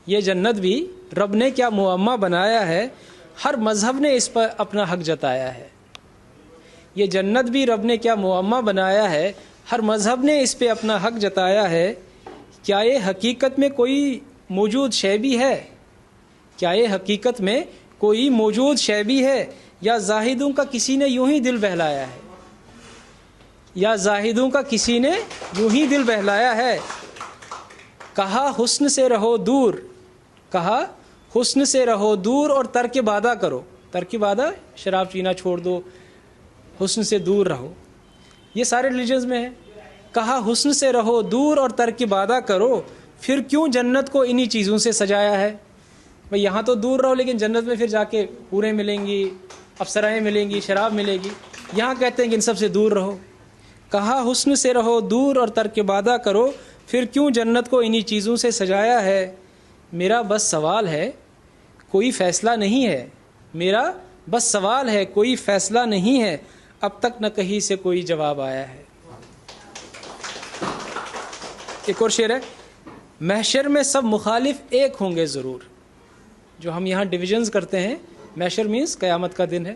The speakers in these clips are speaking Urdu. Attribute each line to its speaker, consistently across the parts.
Speaker 1: یہ جنت بھی رب نے کیا معمہ بنایا ہے، ہر مذہب نے اس پر اپنا حق جتایا ہے. یہ جنت بھی رب نے کیا معمہ بنایا ہے، ہر مذہب نے اس پہ اپنا حق جتایا ہے. کیا یہ حقیقت میں کوئی موجود شے بھی ہے؟ کیا یہ حقیقت میں کوئی موجود شے بھی ہے، یا زاہدوں کا کسی نے یوں ہی دل بہلایا ہے؟ یا زاہدوں کا کسی نے یوں ہی دل بہلایا ہے. کہا حسن سے رہو دور، کہا حسن سے رہو دور اور ترک بادہ کرو. ترک بادہ شراب پینا چھوڑ دو، حسن سے دور رہو. یہ سارے ریلیجنز میں ہے. کہا حسن سے رہو دور اور ترک بادہ کرو، پھر کیوں جنت کو انہی چیزوں سے سجایا ہے. بھئی یہاں تو دور رہو، لیکن جنت میں پھر جا کے پورے ملیں گی، افسرائیں ملیں گی، شراب ملے گی. یہاں کہتے ہیں کہ ان سب سے دور رہو. کہا حسن سے رہو دور اور ترک بادہ کرو، پھر کیوں جنت کو انہی چیزوں سے سجایا ہے. میرا بس سوال ہے کوئی فیصلہ نہیں ہے، میرا بس سوال ہے کوئی فیصلہ نہیں ہے، اب تک نہ کہیں سے کوئی جواب آیا ہے. ایک اور شعر ہے، محشر میں سب مخالف ایک ہوں گے ضرور. جو ہم یہاں ڈویژنز کرتے ہیں، محشر مینس قیامت کا دن ہے.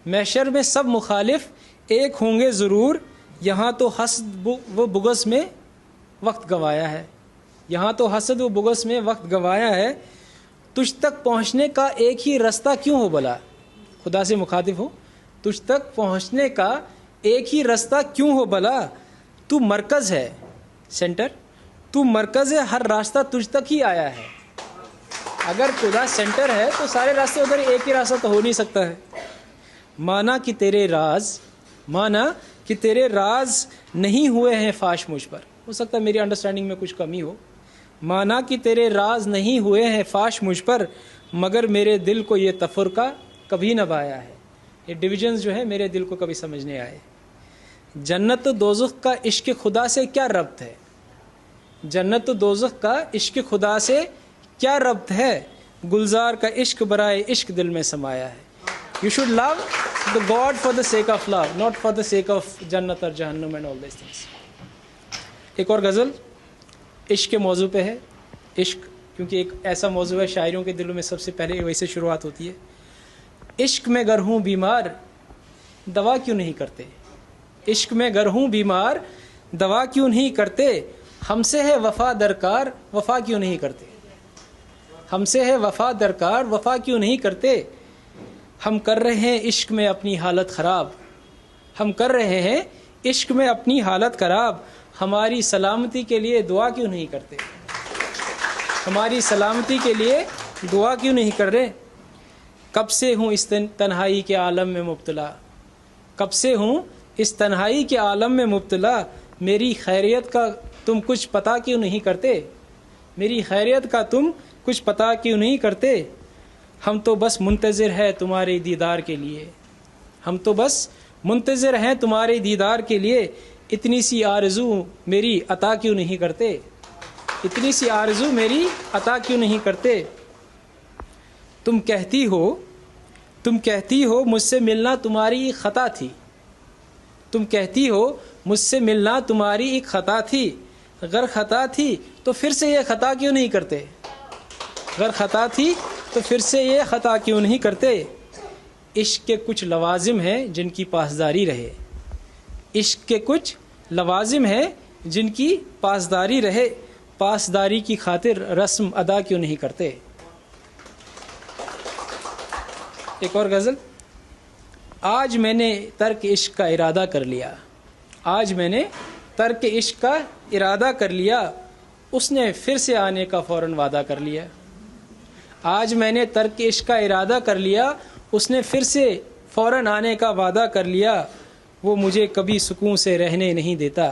Speaker 1: محشر میں سب مخالف ایک ہوں گے ضرور، یہاں تو حسد و بغض میں وقت گوایا ہے. یہاں تو حسد و بغض میں وقت گوایا ہے. تجھ تک پہنچنے کا ایک ہی رستہ کیوں ہو بھلا. خدا سے مخاطب ہو، تجھ تک پہنچنے کا ایک ہی رستہ کیوں ہو بھلا. تو مرکز ہے، سینٹر، تو مرکز ہے، ہر راستہ تجھ تک ہی آیا ہے. اگر خدا سینٹر ہے تو سارے راستے ادھر، ایک ہی راستہ تو ہو نہیں سکتا ہے. مانا کہ تیرے راز، مانا کہ تیرے راز نہیں ہوئے ہیں فاش مجھ پر. ہو سکتا ہے میری انڈرسٹینڈنگ میں کچھ کمی ہو. مانا کہ تیرے راز نہیں ہوئے ہیں فاش مجھ پر، مگر میرے دل کو یہ تفرقہ کبھی نہ بایا ہے. یہ ڈویژنز جو ہے میرے دل کو کبھی سمجھ نہیں آئے. جنت و دوزخ کا عشق خدا سے کیا ربط ہے. جنت و دوزخ کا عشق خدا سے کیا ربط ہے. گلزار کا عشق برائے عشق دل میں سمایا ہے. You should love the God for the sake of love, not for the sake of جنت اور جہنم and all these things. ایک اور غزل عشق کے موضوع پہ ہے. عشق کیونکہ ایک ایسا موضوع ہے شاعروں کے دلوں میں سب سے پہلے وہی سے شروعات ہوتی ہے. عشق میں گر ہوں بیمار دوا کیوں نہیں کرتے. عشق میں گر ہوں بیمار دوا کیوں نہیں کرتے. ہم سے ہے وفا درکار وفا کیوں نہیں کرتے. ہم سے ہے وفا درکار وفا کیوں نہیں کرتے. ہم کر رہے ہیں عشق میں اپنی حالت خراب. ہم کر رہے ہیں عشق میں اپنی حالت خراب. ہماری سلامتی کے لیے دعا کیوں نہیں کرتے. ہماری سلامتی کے لیے دعا کیوں نہیں کر رہے. کب سے ہوں اس تنہائی کے عالم میں مبتلا. کب سے ہوں اس تنہائی کے عالم میں مبتلا. میری خیریت کا تم کچھ پتہ کیوں نہیں کرتے. میری خیریت کا تم کچھ پتہ کیوں نہیں کرتے. ہم تو بس منتظر ہے تمہارے دیدار کے لیے. ہم تو بس منتظر ہیں تمہارے دیدار کے لیے. اتنی سی آرزو میری عطا کیوں نہیں کرتے. اتنی سی آرزو میری عطا کیوں نہیں کرتے. تم کہتی ہو مجھ سے ملنا تمہاری ایک خطا تھی. تم کہتی ہو مجھ سے ملنا تمہاری ایک خطا تھی. اگر خطا تھی تو پھر سے یہ خطا کیوں نہیں کرتے. اگر خطا تھی تو پھر سے یہ خطا کیوں نہیں کرتے. عشق کے کچھ لوازم ہیں جن کی پاسداری رہے. عشق کے کچھ لوازم ہیں جن کی پاسداری رہے. پاسداری کی خاطر رسم ادا کیوں نہیں کرتے. ایک اور غزل. آج میں نے ترک عشق کا ارادہ کر لیا. آج میں نے ترک عشق کا ارادہ کر لیا. اس نے پھر سے آنے کا فوراً وعدہ کر لیا. آج میں نے ترک عشق کا ارادہ کر لیا. اس نے پھر سے فوراً آنے کا وعدہ کر لیا. وہ مجھے کبھی سکون سے رہنے نہیں دیتا.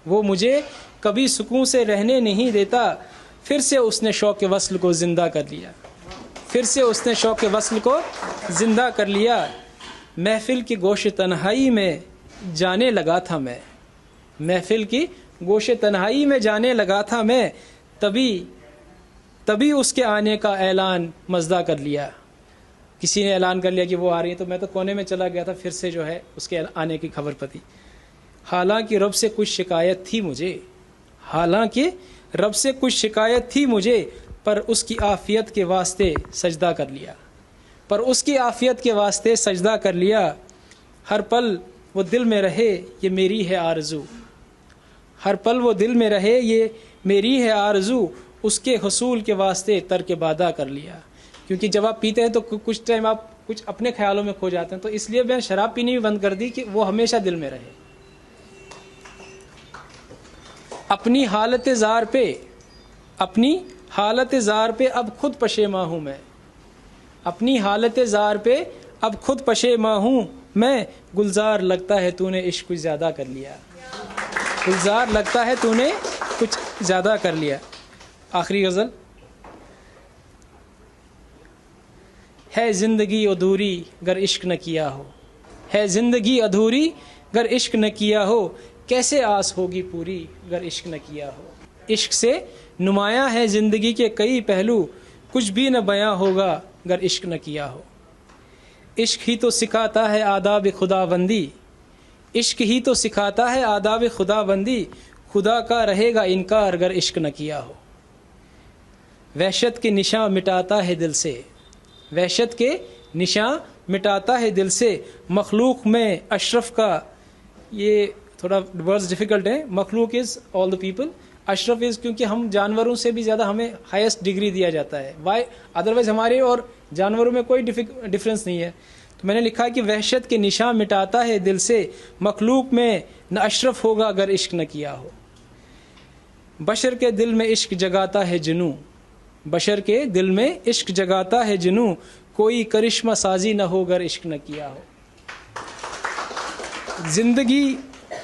Speaker 1: وہ مجھے کبھی سکون سے رہنے نہیں دیتا. پھر سے اس نے شوق وصل کو زندہ کر لیا. پھر سے اس نے شوق وصل کو زندہ کر لیا. محفل کی گوش تنہائی میں جانے لگا تھا میں. محفل کی گوش تنہائی میں جانے لگا تھا میں. تبھی اس کے آنے کا اعلان مزدہ کر لیا. کسی نے اعلان کر لیا کہ وہ آ رہی ہے تو میں تو کونے میں چلا گیا تھا. پھر سے جو ہے اس کے آنے کی خبر پتی. حالانکہ رب سے کچھ شکایت تھی مجھے. حالانکہ رب سے کچھ شکایت تھی مجھے. پر اس کی عافیت کے واسطے سجدہ کر لیا، پر اس کی عافیت کے واسطے سجدہ کر لیا، ہر پل وہ دل میں رہے یہ میری ہے آرزو، ہر پل وہ دل میں رہے یہ میری ہے آرزو، اس کے حصول کے واسطے ترک بادہ کر لیا۔ کیونکہ جب آپ پیتے ہیں تو کچھ ٹائم آپ کچھ اپنے خیالوں میں کھو جاتے ہیں، تو اس لیے میں شراب پینی بھی بند کر دی کہ وہ ہمیشہ دل میں رہے۔ اپنی حالت زار پہ اب خود پشیماں ہوں میں، اپنی حالت زار پہ اب خود پشیماں ہوں میں، گلزار لگتا ہے تو نے عشق کچھ زیادہ کر لیا، گلزار لگتا ہے تو نے کچھ زیادہ کر لیا۔ آخری غزل، ہے زندگی ادھوری گر عشق نہ کیا ہو، ہے زندگی ادھوری گر عشق نہ کیا ہو، کیسے آس ہوگی پوری گر عشق نہ کیا ہو۔ عشق سے نمایاں ہے زندگی کے کئی پہلو، کچھ بھی نہ بیاں ہوگا گر عشق نہ کیا ہو۔ عشق ہی تو سکھاتا ہے آداب خدا بندی، عشق ہی تو سکھاتا ہے آداب خدا بندی، خدا کا رہے گا انکار گر عشق نہ کیا ہو۔ وحشت کے نشاں مٹاتا ہے دل سے، وحشت کے نشاں مٹاتا ہے دل سے، مخلوق میں اشرف کا، یہ تھوڑا ورڈز ڈیفیکلٹ ہیں، مخلوق از آل دا پیپل، اشرف از کیونکہ ہم جانوروں سے بھی زیادہ ہمیں ہائیسٹ ڈگری دیا جاتا ہے، وائی ادروائز ہمارے اور جانوروں میں کوئی ڈفرینس نہیں ہے۔ تو میں نے لکھا کہ وحشت کے نشاں مٹاتا ہے دل سے، مخلوق میں نہ اشرف ہوگا اگر عشق نہ کیا ہو۔ بشر کے دل میں عشق جگاتا ہے جنوں، بشر کے دل میں عشق جگاتا ہے جنوں، کوئی کرشمہ سازی نہ ہو اگر عشق نہ کیا ہو۔ زندگی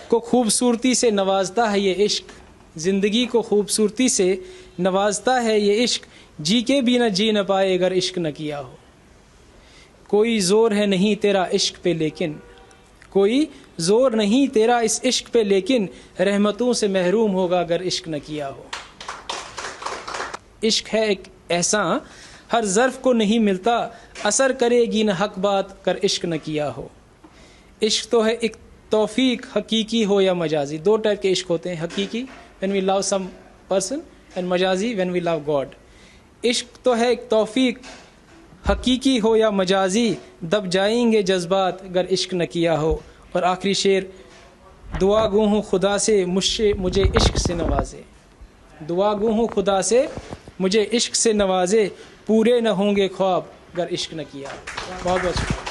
Speaker 1: کو خوبصورتی سے نوازتا ہے یہ عشق، زندگی کو خوبصورتی سے نوازتا ہے یہ عشق، جی کے بھی نہ جی نہ پائے اگر عشق نہ کیا ہو۔ کوئی زور ہے نہیں تیرا عشق پہ لیکن، کوئی زور نہیں تیرا اس عشق پہ لیکن، رحمتوں سے محروم ہوگا اگر عشق نہ کیا ہو۔ عشق ہے ایک احسان ہر ظرف کو نہیں ملتا، اثر کرے گی نہ حق بات کر عشق نہ کیا ہو۔ عشق تو ہے ایک توفیق، حقیقی ہو یا مجازی، دو ٹائپ کے عشق ہوتے ہیں، حقیقی when we love some person and مجازی when we love God۔ عشق تو ہے ایک توفیق، حقیقی ہو یا مجازی، دب جائیں گے جذبات اگر عشق نہ کیا ہو۔ اور آخری شعر، دعا گو ہوں خدا سے مجھے عشق سے نوازے، دعا گو ہوں خدا سے مجھے عشق سے نوازے، پورے نہ ہوں گے خواب اگر عشق نہ کیا۔ بہت بہت شکریہ۔